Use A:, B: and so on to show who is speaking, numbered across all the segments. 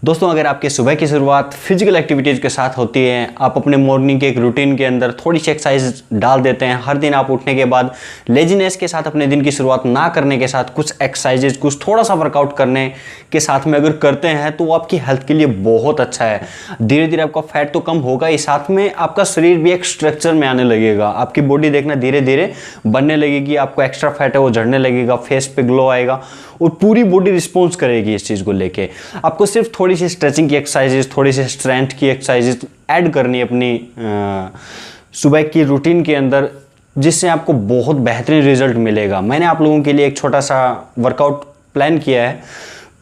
A: दोस्तों, अगर आपके सुबह की शुरुआत फिजिकल एक्टिविटीज़ के साथ होती है, आप अपने मॉर्निंग के एक रूटीन के अंदर थोड़ी सी एक्सरसाइज डाल देते हैं, हर दिन आप उठने के बाद लेजीनेस के साथ अपने दिन की शुरुआत ना करने के साथ कुछ एक्सरसाइजेज, कुछ थोड़ा सा वर्कआउट करने के साथ में अगर करते हैं तो वो आपकी हेल्थ के लिए बहुत अच्छा है। धीरे धीरे आपका फैट तो कम होगा ही, साथ में आपका शरीर भी एक स्ट्रक्चर में आने लगेगा। आपकी बॉडी देखना धीरे धीरे बनने लगेगी, आपको एक्स्ट्रा फैट है वो झड़ने लगेगा, फेस पे ग्लो आएगा और पूरी बॉडी रिस्पॉन्स करेगी इस चीज़ को लेके। आपको सिर्फ थोड़ी सी स्ट्रेचिंग की एक्सरसाइजेस, थोड़ी सी स्ट्रेंथ की एक्सरसाइजेस ऐड करनी है अपनी सुबह की रूटीन के अंदर, जिससे आपको बहुत बेहतरीन रिजल्ट मिलेगा। मैंने आप लोगों के लिए एक छोटा सा वर्कआउट प्लान किया है,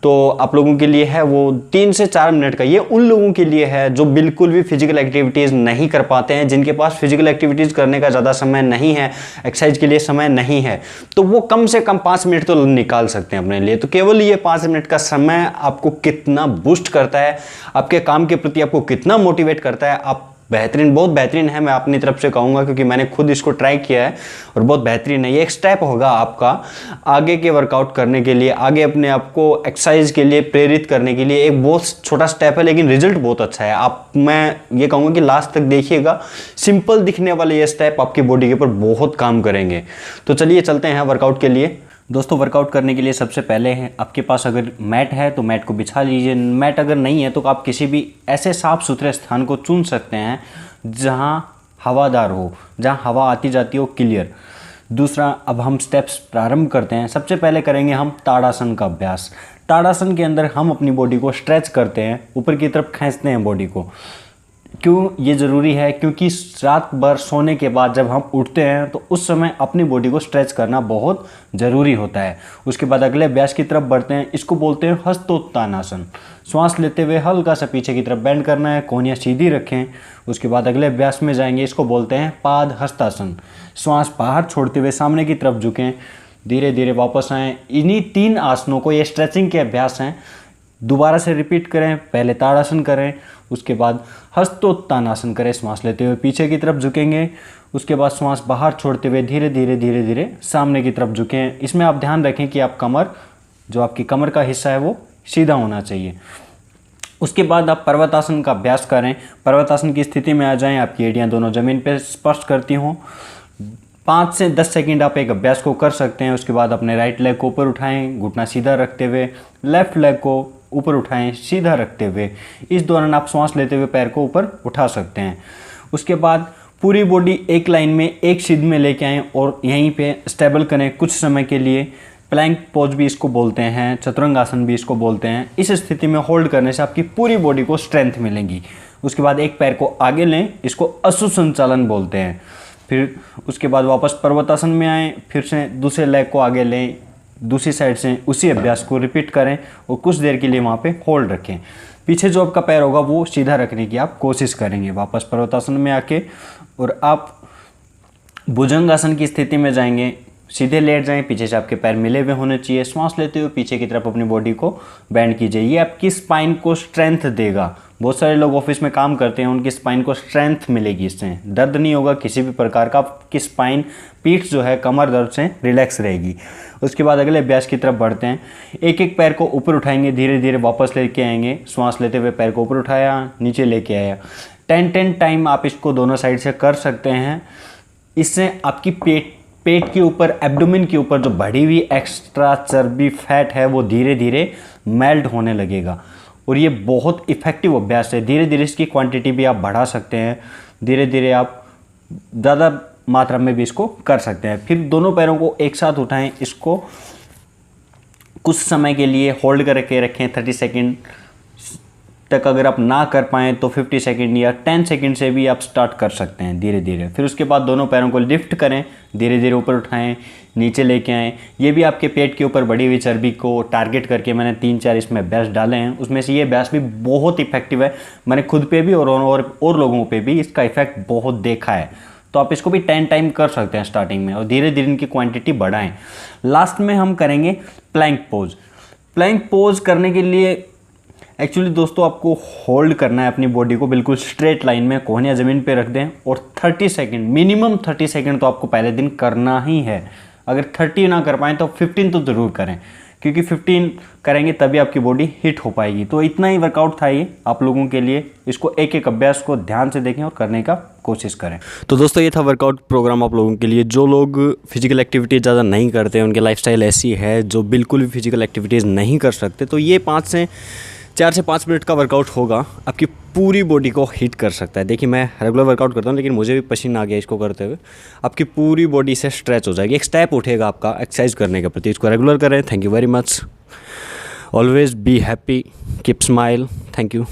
A: तो आप लोगों के लिए है वो 3 से 4 मिनट का। ये उन लोगों के लिए है जो बिल्कुल भी फिजिकल एक्टिविटीज़ नहीं कर पाते हैं, जिनके पास फिजिकल एक्टिविटीज़ करने का ज़्यादा समय नहीं है, एक्सरसाइज के लिए समय नहीं है, तो वो कम से कम 5 मिनट तो निकाल सकते हैं अपने लिए। तो केवल ये 5 मिनट का समय आपको कितना बूस्ट करता है, आपके काम के प्रति आपको कितना मोटिवेट करता है, आप बेहतरीन, बहुत बेहतरीन है, मैं अपनी तरफ से कहूँगा, क्योंकि मैंने खुद इसको ट्राई किया है और बहुत बेहतरीन है। ये एक स्टेप होगा आपका आगे के वर्कआउट करने के लिए, आगे अपने आप को एक्सरसाइज के लिए प्रेरित करने के लिए। एक बहुत छोटा स्टेप है लेकिन रिजल्ट बहुत अच्छा है। मैं ये कहूँगा कि लास्ट तक देखिएगा, सिंपल दिखने वाले ये स्टेप आपकी बॉडी के ऊपर बहुत काम करेंगे। तो चलिए चलते हैं वर्कआउट के लिए। दोस्तों, वर्कआउट करने के लिए सबसे पहले है, आपके पास अगर मैट है तो मैट को बिछा लीजिए। मैट अगर नहीं है तो आप किसी भी ऐसे साफ़ सुथरे स्थान को चुन सकते हैं जहां हवादार हो, जहां हवा आती जाती हो क्लियर। दूसरा, अब हम स्टेप्स प्रारंभ करते हैं। सबसे पहले करेंगे हम ताड़ासन का अभ्यास। ताड़ासन के अंदर हम अपनी बॉडी को स्ट्रेच करते हैं, ऊपर की तरफ खींचते हैं बॉडी को। क्यों ये ज़रूरी है? क्योंकि रात भर सोने के बाद जब हम उठते हैं तो उस समय अपनी बॉडी को स्ट्रेच करना बहुत ज़रूरी होता है। उसके बाद अगले अभ्यास की तरफ बढ़ते हैं, इसको बोलते हैं हस्तोत्तानासन। श्वास लेते हुए हल्का सा पीछे की तरफ बेंड करना है, कोहनियाँ सीधी रखें। उसके बाद अगले अभ्यास में जाएंगे, इसको बोलते हैं पाद हस्तासन। श्वास बाहर छोड़ते हुए सामने की तरफ झुकें, धीरे धीरे वापस आएँ। इन्हीं 3 आसनों को, ये स्ट्रेचिंग के अभ्यास हैं, दोबारा से रिपीट करें। पहले ताड़ासन करें, उसके बाद हस्तोत्तानासन करें, श्वास लेते हुए पीछे की तरफ झुकेंगे। उसके बाद श्वास बाहर छोड़ते हुए धीरे धीरे सामने की तरफ झुकें। इसमें आप ध्यान रखें कि आप कमर, जो आपकी कमर का हिस्सा है वो सीधा होना चाहिए। उसके बाद आप पर्वतासन का अभ्यास करें। पर्वतासन की स्थिति में आ जाएं, आपकी एड़ियाँ दोनों जमीन पर स्पर्श करती हों। 5 से 10 सेकंड आप एक अभ्यास को कर सकते हैं। उसके बाद अपने राइट लेग को ऊपर उठाएं, घुटना सीधा रखते हुए, लेफ्ट लेग को ऊपर उठाएं सीधा रखते हुए। इस दौरान आप श्वास लेते हुए पैर को ऊपर उठा सकते हैं। उसके बाद पूरी बॉडी एक लाइन में, एक सीध में लेके आएँ और यहीं पे स्टेबल करें कुछ समय के लिए। प्लैंक पोज भी इसको बोलते हैं, चतुरंग आसन भी इसको बोलते हैं। इस स्थिति में होल्ड करने से आपकी पूरी बॉडी को स्ट्रेंथ मिलेगी। उसके बाद एक पैर को आगे लें, इसको अश्व संचालन बोलते हैं। फिर उसके बाद वापस पर्वतासन में आएँ, फिर से दूसरे लेग को आगे लें, दूसरी साइड से उसी अभ्यास को रिपीट करें और कुछ देर के लिए वहाँ पे होल्ड रखें। पीछे जो आपका पैर होगा वो सीधा रखने की आप कोशिश करेंगे। वापस पर्वतासन में आके और आप भुजंगासन की स्थिति में जाएंगे, सीधे लेट जाएं, पीछे से आपके पैर मिले हुए होने चाहिए। श्वास लेते हुए पीछे की तरफ अपनी बॉडी को बेंड कीजिए। ये आपकी स्पाइन को स्ट्रेंथ देगा। बहुत सारे लोग ऑफिस में काम करते हैं, उनकी स्पाइन को स्ट्रेंथ मिलेगी, इससे दर्द नहीं होगा किसी भी प्रकार का। आपकी स्पाइन, पीठ जो है कमर दर्द से रिलैक्स रहेगी। उसके बाद अगले अभ्यास की तरफ बढ़ते हैं। एक एक पैर को ऊपर उठाएंगे, धीरे धीरे वापस लेके आएंगे। श्वास लेते हुए पैर को ऊपर उठाया, नीचे लेके आया। 10 टाइम आप इसको दोनों साइड से कर सकते हैं। इससे आपकी पेट के ऊपर, एब्डोमेन के ऊपर जो बढ़ी हुई एक्स्ट्रा चर्बी, फैट है वो धीरे धीरे मेल्ट होने लगेगा और ये बहुत इफेक्टिव अभ्यास है। धीरे धीरे इसकी क्वांटिटी भी आप बढ़ा सकते हैं, धीरे धीरे आप ज़्यादा मात्रा में भी इसको कर सकते हैं। फिर दोनों पैरों को एक साथ उठाएं, इसको कुछ समय के लिए होल्ड करके रखें 30 सेकंड तक। अगर आप ना कर पाएँ तो 50 सेकंड या 10 सेकंड से भी आप स्टार्ट कर सकते हैं धीरे धीरे। फिर उसके बाद दोनों पैरों को लिफ्ट करें, धीरे धीरे ऊपर उठाएं, नीचे लेके आएँ। ये भी आपके पेट के ऊपर बढ़ी हुई चर्बी को टारगेट करके मैंने 3-4 इसमें अभ्यास डाले हैं। उसमें से ये अभ्यास भी बहुत इफेक्टिव है। मैंने खुद पे भी और लोगों पे भी इसका इफेक्ट बहुत देखा है। तो आप इसको भी 10 टाइम कर सकते हैं स्टार्टिंग में और धीरे धीरे इनकी क्वांटिटी बढ़ाएं। लास्ट में हम करेंगे प्लैंक पोज। प्लैंक पोज करने के लिए एक्चुअली दोस्तों आपको होल्ड करना है अपनी बॉडी को बिल्कुल स्ट्रेट लाइन में, कोहनियाँ ज़मीन पे रख दें और 30 सेकंड, मिनिमम 30 सेकंड तो आपको पहले दिन करना ही है। अगर 30 ना कर पाएँ तो 15 तो ज़रूर करें, क्योंकि 15 करेंगे तभी आपकी बॉडी हिट हो पाएगी। तो इतना ही वर्कआउट था ये आप लोगों के लिए। इसको एक एक अभ्यास को ध्यान से देखें और करने का कोशिश करें। तो दोस्तों ये था वर्कआउट प्रोग्राम आप लोगों के लिए। जो लोग फिजिकल एक्टिविटीज़ ज़्यादा नहीं करते, उनकी लाइफस्टाइल ऐसी है जो बिल्कुल भी फिजिकल एक्टिविटीज़ नहीं कर सकते, तो ये 4 से 5 मिनट का वर्कआउट होगा, आपकी पूरी बॉडी को हिट कर सकता है। देखिए मैं रेगुलर वर्कआउट करता हूँ लेकिन मुझे भी पसीना आ गया इसको करते हुए। आपकी पूरी बॉडी से स्ट्रेच हो जाएगी, एक स्टेप उठेगा आपका एक्सरसाइज करने के प्रति। इसको रेगुलर करें। Thank you very much. Always be happy, keep smile. Thank you.